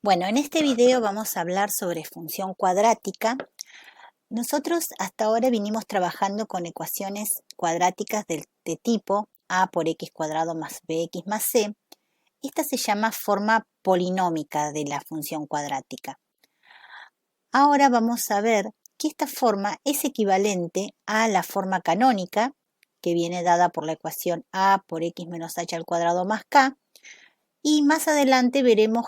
Bueno, en este video vamos a hablar sobre función cuadrática. Nosotros hasta ahora vinimos trabajando con ecuaciones cuadráticas de tipo a por x cuadrado más bx más c. Esta se llama forma polinómica de la función cuadrática. Ahora vamos a ver que esta forma es equivalente a la forma canónica, que viene dada por la ecuación a por x menos h al cuadrado más k, y más adelante veremos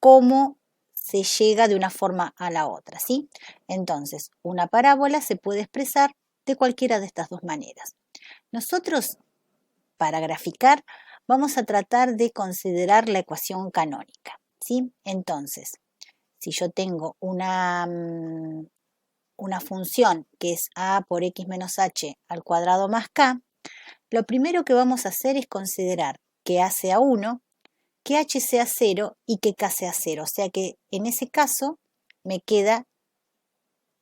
cómo se llega de una forma a la otra, ¿sí? Entonces, una parábola se puede expresar de cualquiera de estas dos maneras. Nosotros, para graficar, vamos a tratar de considerar la ecuación canónica, ¿sí? Entonces, si yo tengo una función que es a por x menos h al cuadrado más k, lo primero que vamos a hacer es considerar que a sea 1, que h sea 0 y que k sea 0. O sea que en ese caso me queda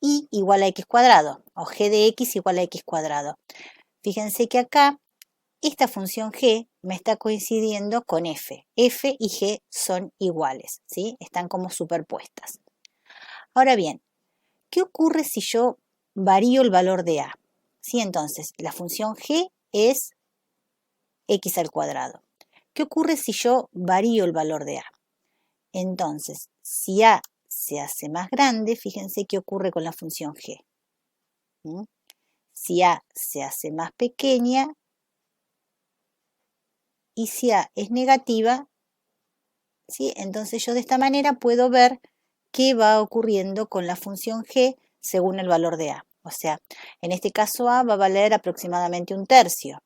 y igual a x cuadrado o g de x igual a x cuadrado. Fíjense que acá esta función g me está coincidiendo con f. F y g son iguales, ¿sí? Están como superpuestas. Ahora bien, ¿qué ocurre si yo varío el valor de a? ¿Sí? Entonces, la función g es x al cuadrado. ¿Qué ocurre si yo varío el valor de a? Entonces, si a se hace más grande, fíjense qué ocurre con la función g. Si a se hace más pequeña y si a es negativa, ¿sí? Entonces yo de esta manera puedo ver qué va ocurriendo con la función g según el valor de a. O sea, en este caso a va a valer aproximadamente un tercio.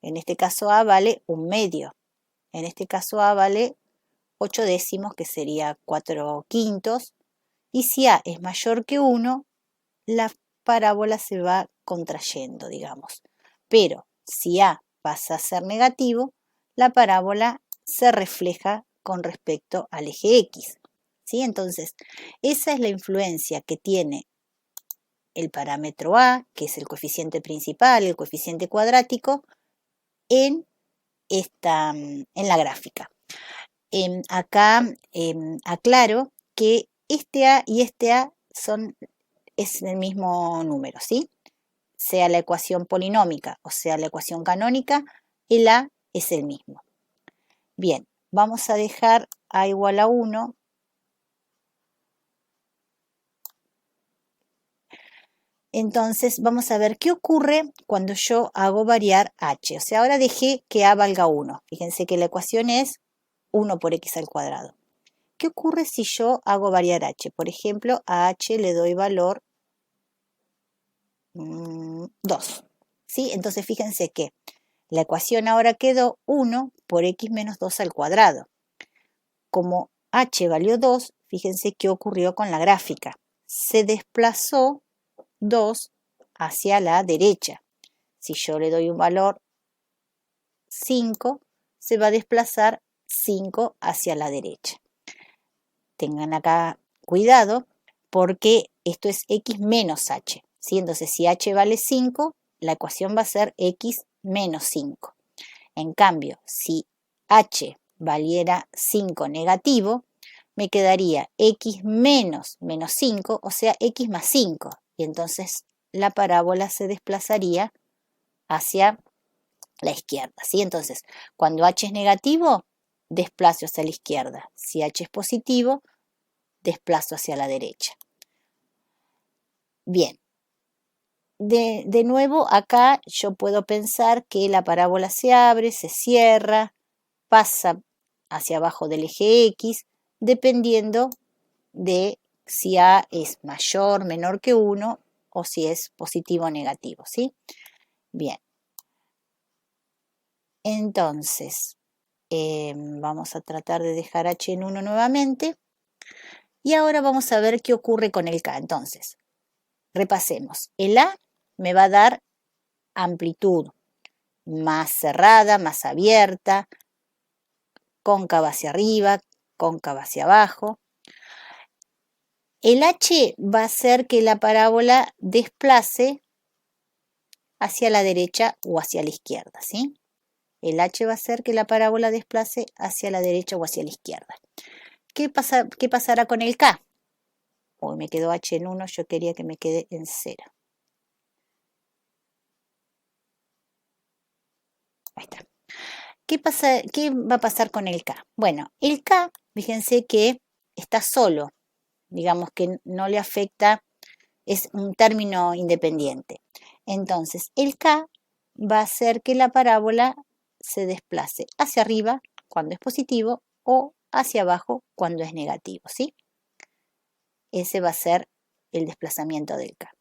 En este caso a vale un medio. En este caso a vale 8 décimos, que sería 4 quintos. Y si a es mayor que 1, la parábola se va contrayendo, digamos. Pero si a pasa a ser negativo, la parábola se refleja con respecto al eje X, ¿sí? Entonces, esa es la influencia que tiene el parámetro a, que es el coeficiente principal, el coeficiente cuadrático, en la gráfica. Acá aclaro que este a y este a es el mismo número, ¿sí? Sea la ecuación polinómica o sea la ecuación canónica, el a es el mismo. Bien, vamos a dejar a igual a 1. Entonces vamos a ver qué ocurre cuando yo hago variar h. O sea, ahora dejé que a valga 1. Fíjense que la ecuación es 1 por x al cuadrado. ¿Qué ocurre si yo hago variar h? Por ejemplo, a h le doy valor 2. ¿Sí? Entonces fíjense que la ecuación ahora quedó 1 por x menos 2 al cuadrado. Como h valió 2, fíjense qué ocurrió con la gráfica. Se desplazó 2 hacia la derecha. Si yo le doy un valor 5, se va a desplazar 5 hacia la derecha. Tengan acá cuidado porque esto es x menos h. ¿Sí? Entonces, si h vale 5, la ecuación va a ser x menos 5. En cambio, si h valiera 5 negativo, me quedaría x menos 5, o sea, x más 5. Y entonces la parábola se desplazaría hacia la izquierda, ¿sí? Entonces, cuando h es negativo, desplazo hacia la izquierda. Si h es positivo, desplazo hacia la derecha. Bien. De nuevo, acá yo puedo pensar que la parábola se abre, se cierra, pasa hacia abajo del eje X, dependiendo de si A es mayor, menor que 1 o si es positivo o negativo, ¿sí? Bien. Entonces, vamos a tratar de dejar H en 1 nuevamente. Y ahora vamos a ver qué ocurre con el K. Entonces, repasemos. El A me va a dar amplitud más cerrada, más abierta, cóncava hacia arriba, cóncava hacia abajo. El h va a hacer que la parábola desplace hacia la derecha o hacia la izquierda, ¿sí? El h va a hacer que la parábola desplace hacia la derecha o hacia la izquierda. ¿qué pasará con el K? Hoy me quedó H en 1, yo quería que me quede en 0. Ahí está. ¿Qué va a pasar con el K? Bueno, el K, fíjense que está solo, digamos que no le afecta, es un término independiente. Entonces, el K va a hacer que la parábola se desplace hacia arriba cuando es positivo o hacia abajo cuando es negativo, ¿sí? Ese va a ser el desplazamiento del K.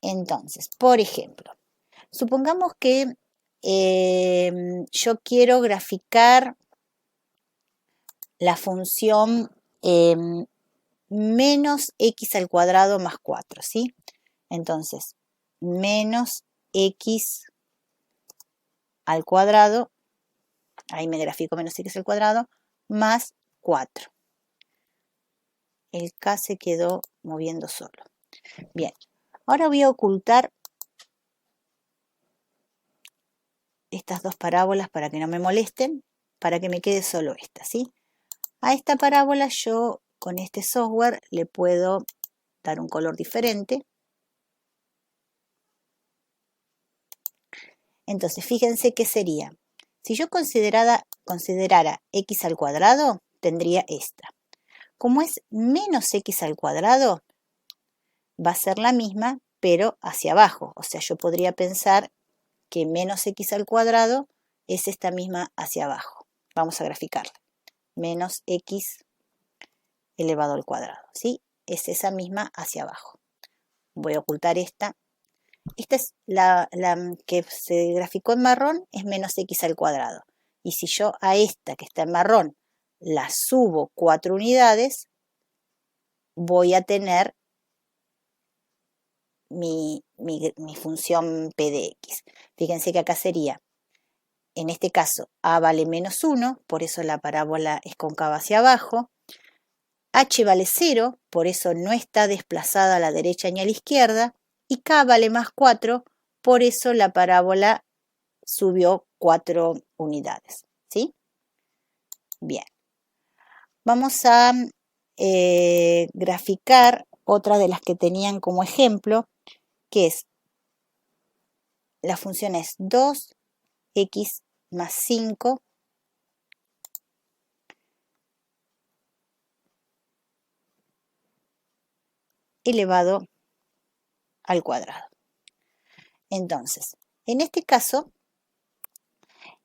Entonces, por ejemplo, supongamos que yo quiero graficar la función menos x al cuadrado más 4, ¿sí? Entonces, menos x al cuadrado, ahí me grafico menos x al cuadrado, más 4. El K se quedó moviendo solo. Bien, ahora voy a ocultar estas dos parábolas para que no me molesten, para que me quede solo esta, ¿sí? A esta parábola yo con este software le puedo dar un color diferente. Entonces, fíjense qué sería. Si yo considerara x al cuadrado, tendría esta. Como es menos x al cuadrado, va a ser la misma, pero hacia abajo. O sea, yo podría pensar que menos x al cuadrado es esta misma hacia abajo. Vamos a graficarla. Menos x elevado al cuadrado, ¿sí? Es esa misma hacia abajo. Voy a ocultar esta. Esta es la que se graficó en marrón, es menos x al cuadrado. Y si yo a esta que está en marrón la subo 4 unidades, voy a tener mi función p de x. Fíjense que acá sería, en este caso, a vale menos 1, por eso la parábola es cóncava hacia abajo. H vale 0, por eso no está desplazada a la derecha ni a la izquierda. Y K vale más 4, por eso la parábola subió 4 unidades, ¿sí? Bien. Vamos a graficar otra de las que tenían como ejemplo, que es, la función es 2x más 5 elevado al cuadrado. Entonces, en este caso,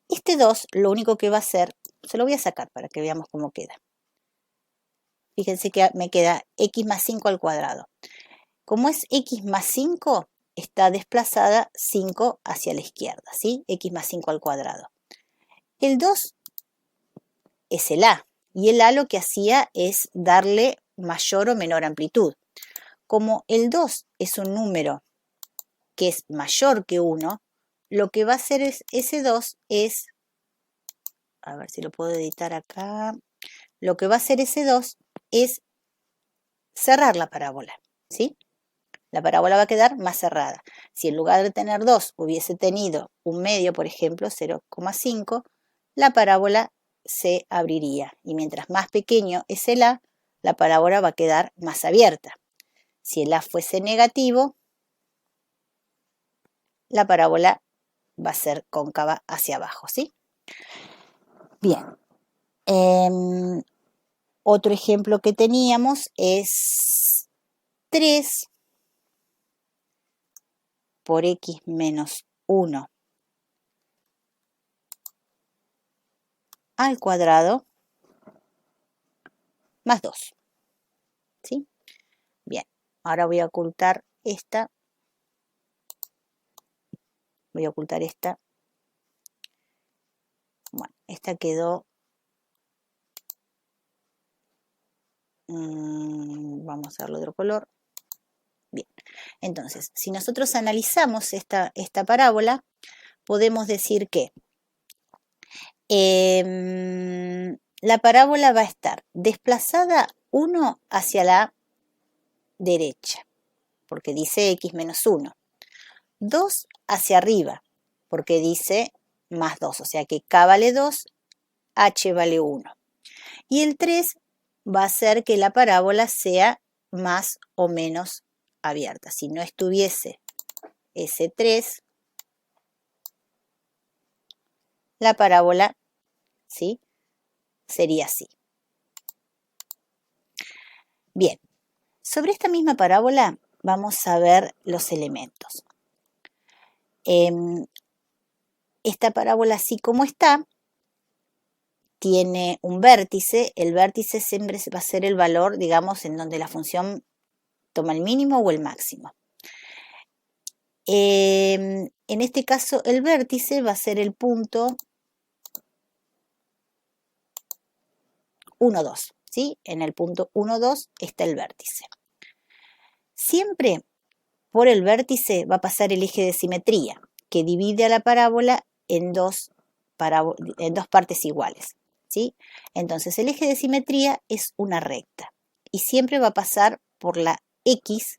este 2 lo único que va a hacer, se lo voy a sacar para que veamos cómo queda. Fíjense que me queda x más 5 al cuadrado. Como es x más 5, está desplazada 5 hacia la izquierda, ¿sí? X más 5 al cuadrado. El 2 es el a, y el a lo que hacía es darle mayor o menor amplitud. Como el 2 es un número que es mayor que 1, lo que va a hacer ese 2 es, a ver si lo puedo editar acá, lo que va a hacer ese 2 es cerrar la parábola, ¿sí? La parábola va a quedar más cerrada. Si en lugar de tener 2 hubiese tenido un medio, por ejemplo, 0,5, la parábola se abriría. Y mientras más pequeño es el a, la parábola va a quedar más abierta. Si el a fuese negativo, la parábola va a ser cóncava hacia abajo, ¿sí? Bien. Otro ejemplo que teníamos es 3 por x menos 1 al cuadrado más 2. ¿Sí? Bien, ahora voy a ocultar esta. Voy a ocultar esta. Bueno, esta quedó. Vamos a hacerlo de otro color. Bien, entonces, si nosotros analizamos esta parábola, podemos decir que la parábola va a estar desplazada 1 hacia la derecha, porque dice x menos 1. 2 hacia arriba, porque dice más 2, o sea que k vale 2, h vale 1. Y el 3 va a hacer que la parábola sea más o menos abierta. Si no estuviese ese 3, la parábola, ¿sí?, sería así. Bien, sobre esta misma parábola vamos a ver los elementos. Esta parábola, así como está, tiene un vértice. El vértice siempre va a ser el valor, digamos, en donde la función toma el mínimo o el máximo. En este caso, el vértice va a ser el punto 1, 2, ¿sí? En el punto 1, 2 está el vértice. Siempre por el vértice va a pasar el eje de simetría, que divide a la parábola en dos partes iguales, ¿sí? Entonces, el eje de simetría es una recta y siempre va a pasar por la X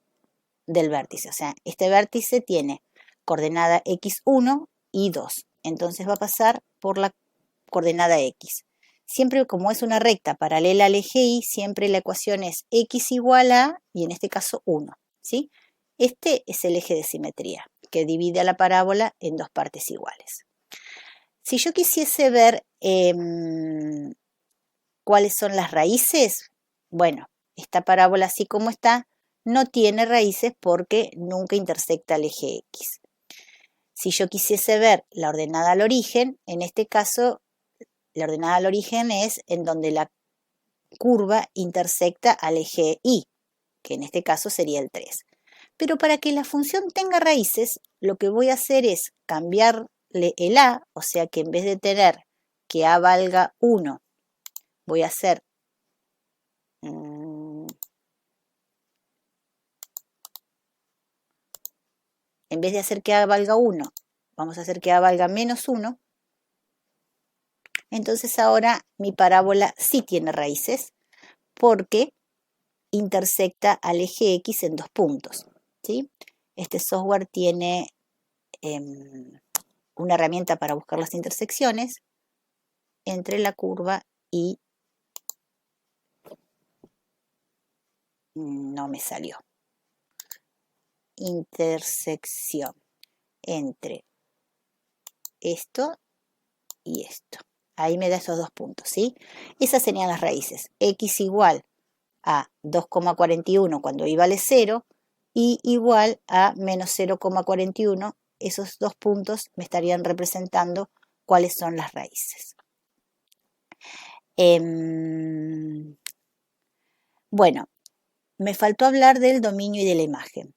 del vértice. O sea, este vértice tiene coordenada x1 y 2. Entonces va a pasar por la coordenada x. Siempre, como es una recta paralela al eje Y, siempre la ecuación es x igual a, y en este caso 1, ¿sí? Este es el eje de simetría, que divide a la parábola en dos partes iguales. Si yo quisiese ver cuáles son las raíces, bueno, esta parábola así como está no tiene raíces porque nunca intersecta el eje X. Si yo quisiese ver la ordenada al origen, en este caso la ordenada al origen es en donde la curva intersecta al eje Y, que en este caso sería el 3. Pero para que la función tenga raíces, lo que voy a hacer es cambiarle el A, o sea que en vez de tener que A valga 1, voy a hacer en vez de hacer que A valga 1, vamos a hacer que A valga menos 1. Entonces ahora mi parábola sí tiene raíces porque intersecta al eje X en dos puntos, ¿sí? Este software tiene una herramienta para buscar las intersecciones entre la curva y... no me salió. Intersección entre esto y esto. Ahí me da esos dos puntos, ¿sí? Esas serían las raíces. X igual a 2,41 cuando y vale 0 y igual a menos 0,41. Esos dos puntos me estarían representando cuáles son las raíces. Bueno, me faltó hablar del dominio y de la imagen.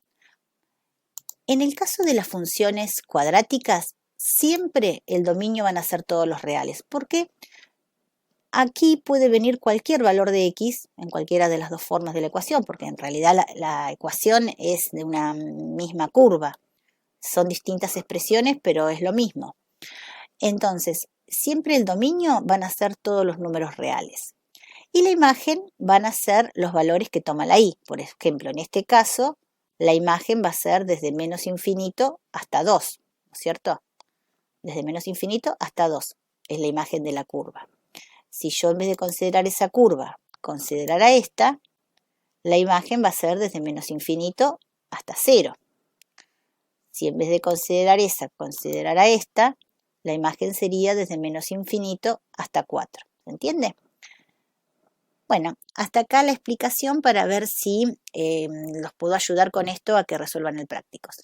En el caso de las funciones cuadráticas, siempre el dominio van a ser todos los reales, porque aquí puede venir cualquier valor de x en cualquiera de las dos formas de la ecuación, porque en realidad la ecuación es de una misma curva. Son distintas expresiones, pero es lo mismo. Entonces, siempre el dominio van a ser todos los números reales. Y la imagen van a ser los valores que toma la y. Por ejemplo, en este caso, la imagen va a ser desde menos infinito hasta 2, ¿no es cierto? Desde menos infinito hasta 2 es la imagen de la curva. Si yo en vez de considerar esa curva, considerara esta, la imagen va a ser desde menos infinito hasta 0. Si en vez de considerar esa, considerara esta, la imagen sería desde menos infinito hasta 4. ¿Se entiende? Bueno, hasta acá la explicación para ver si los puedo ayudar con esto a que resuelvan el prácticos.